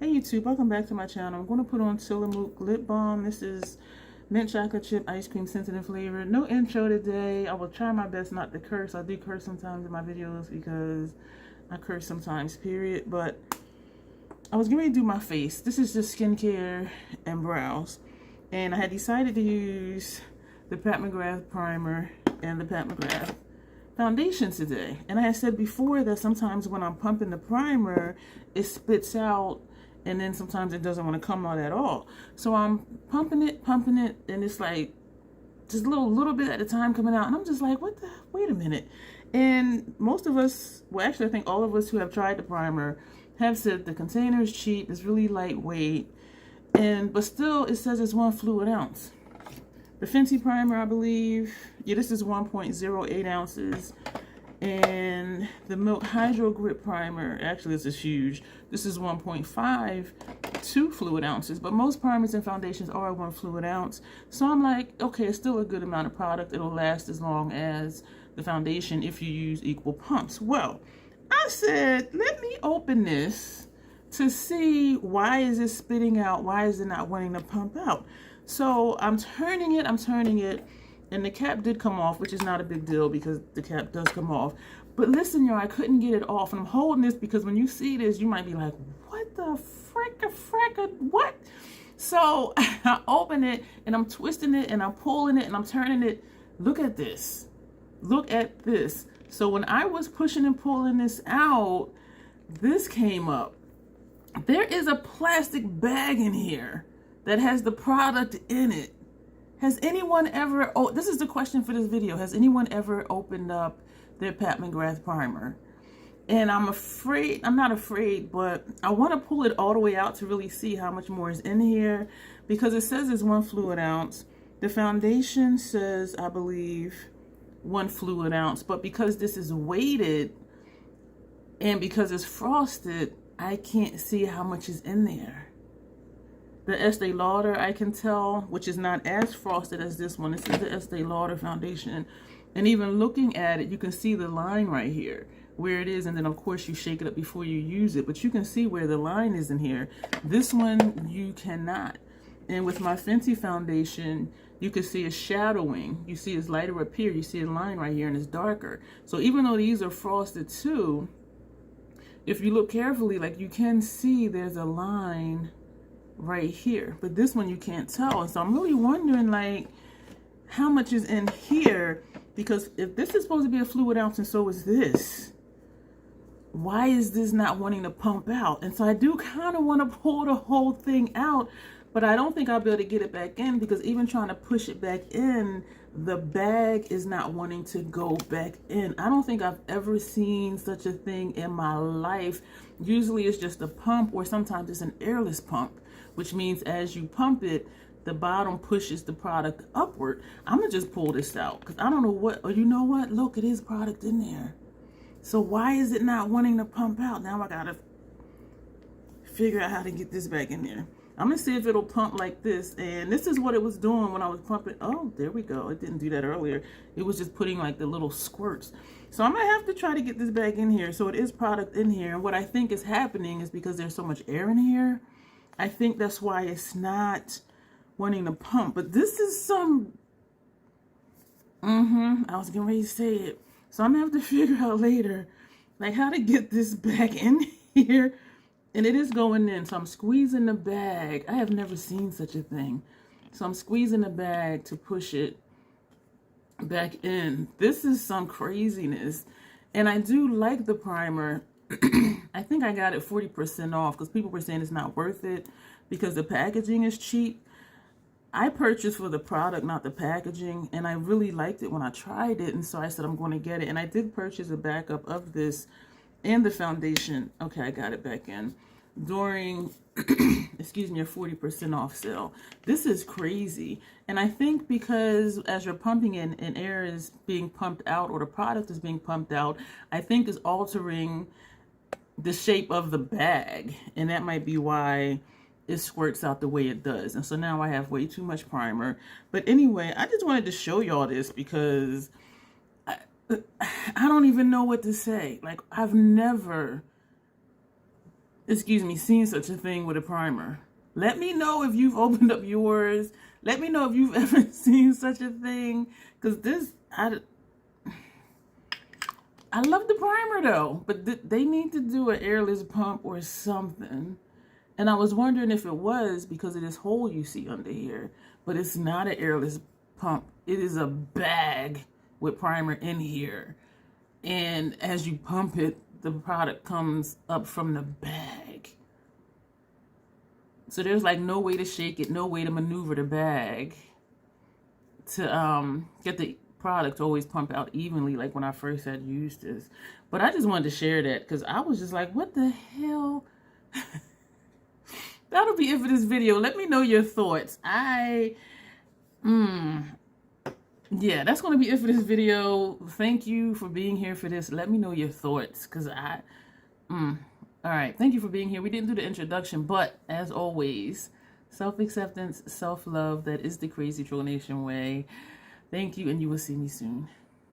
Hey YouTube, welcome back to my channel. I'm going to put on Tillamook lip balm. This is mint chocolate chip ice cream sensitive flavor. No intro today. I will try my best not to curse. I do curse sometimes in my videos because I curse sometimes, period. But I was going to do my face. This is just skincare and brows. And I had decided to use the Pat McGrath primer and the Pat McGrath foundation today. And I had said before that sometimes when I'm pumping the primer, it spits out, and then sometimes it doesn't want to come out at all. So I'm pumping it, and it's like just a little bit at a time coming out. And I'm just like, what the, wait a minute. And most of us, well, actually I think all of us who have tried the primer have said the container is cheap, it's really lightweight, but still it says it's 1 fluid ounce. The Fenty primer, I believe, yeah, this is 1.08 ounces. And the Milk Hydro Grip primer, actually this is huge. This is 1.52 fluid ounces, but most primers and foundations are 1 fluid ounce. So I'm like, okay, it's still a good amount of product. It'll last as long as the foundation if you use equal pumps. Well, I said, let me open this to see why is it spitting out? Why is it not wanting to pump out? So I'm turning it, and the cap did come off, which is not a big deal because the cap does come off. But listen, y'all, I couldn't get it off. And I'm holding this because when you see this, you might be like, what the fricka, what? So I open it, and I'm twisting it, and I'm pulling it, and I'm turning it. Look at this. Look at this. So when I was pushing and pulling this out, this came up. There is a plastic bag in here that has the product in it. Has anyone ever, oh, this is the question for this video. Has anyone ever opened up their Pat McGrath primer? And I'm not afraid, but I want to pull it all the way out to really see how much more is in here, because it says it's 1 fluid ounce. The foundation says, I believe, 1 fluid ounce, but because this is weighted and because it's frosted, I can't see how much is in there. The Estee Lauder, I can tell, which is not as frosted as this one. This is the Estee Lauder foundation. And even looking at it, you can see the line right here, where it is. And then, of course, you shake it up before you use it. But you can see where the line is in here. This one, you cannot. And with my Fenty foundation, you can see it's shadowing. You see it's lighter up here. You see a line right here, and it's darker. So even though these are frosted too, if you look carefully, like you can see there's a line right here, but this one you can't tell. And so I'm really wondering, like, how much is in here, because if this is supposed to be a fluid ounce and so is this, why is this not wanting to pump out? And so I do kind of want to pull the whole thing out, but I don't think I'll be able to get it back in, because even trying to push it back in, the bag is not wanting to go back in. I don't think I've ever seen such a thing in my life. Usually it's just a pump, or sometimes it's an airless pump, which means as you pump it, the bottom pushes the product upward. I'm gonna just pull this out because I don't know what, or you know what? Look, it is product in there. So why is it not wanting to pump out? Now I gotta figure out how to get this back in there. I'm gonna see if it'll pump like this. And this is what it was doing when I was pumping. Oh, there we go. It didn't do that earlier. It was just putting like the little squirts. So I'm gonna have to try to get this back in here. So it is product in here. And what I think is happening is because there's so much air in here, I think that's why it's not wanting to pump. But this is some, I was getting ready to say it. So I'm gonna have to figure out later, like, how to get this back in here. And it is going in, so I'm squeezing the bag. I have never seen such a thing. So I'm squeezing the bag to push it back in. This is some craziness. And I do like the primer. I think I got it 40% off because people were saying it's not worth it because the packaging is cheap. I purchased for the product, not the packaging, and I really liked it when I tried it, and so I said I'm going to get it. And I did purchase a backup of this and the foundation. Okay, I got it back in during excuse me, a 40% off sale. This is crazy. And I think because as you're pumping in and air is being pumped out, or the product is being pumped out, I think is altering the shape of the bag, and that might be why it squirts out the way it does. And so now I have way too much primer. But anyway, I just wanted to show y'all this because I don't even know what to say. Like, I've never excuse me, seen such a thing with a primer. Let me know if you've opened up yours. Let me know if you've ever seen such a thing. Because this, I love the primer though. But they need to do an airless pump or something. And I was wondering if it was because of this hole you see under here. But it's not an airless pump. It is a bag with primer in here. And as you pump it, the product comes up from the bag. So there's like no way to shake it, no way to maneuver the bag to get the product to always pump out evenly, like when I first had used this. But I just wanted to share that because I was just like, what the hell? That'll be it for this video. Let me know your thoughts. Yeah, that's going to be it for this video. Thank you for being here for this. Let me know your thoughts because all right, thank you for being here. We didn't do the introduction, but as always, self-acceptance, self-love, that is the Crazy Troll Nation way. Thank you, and you will see me soon.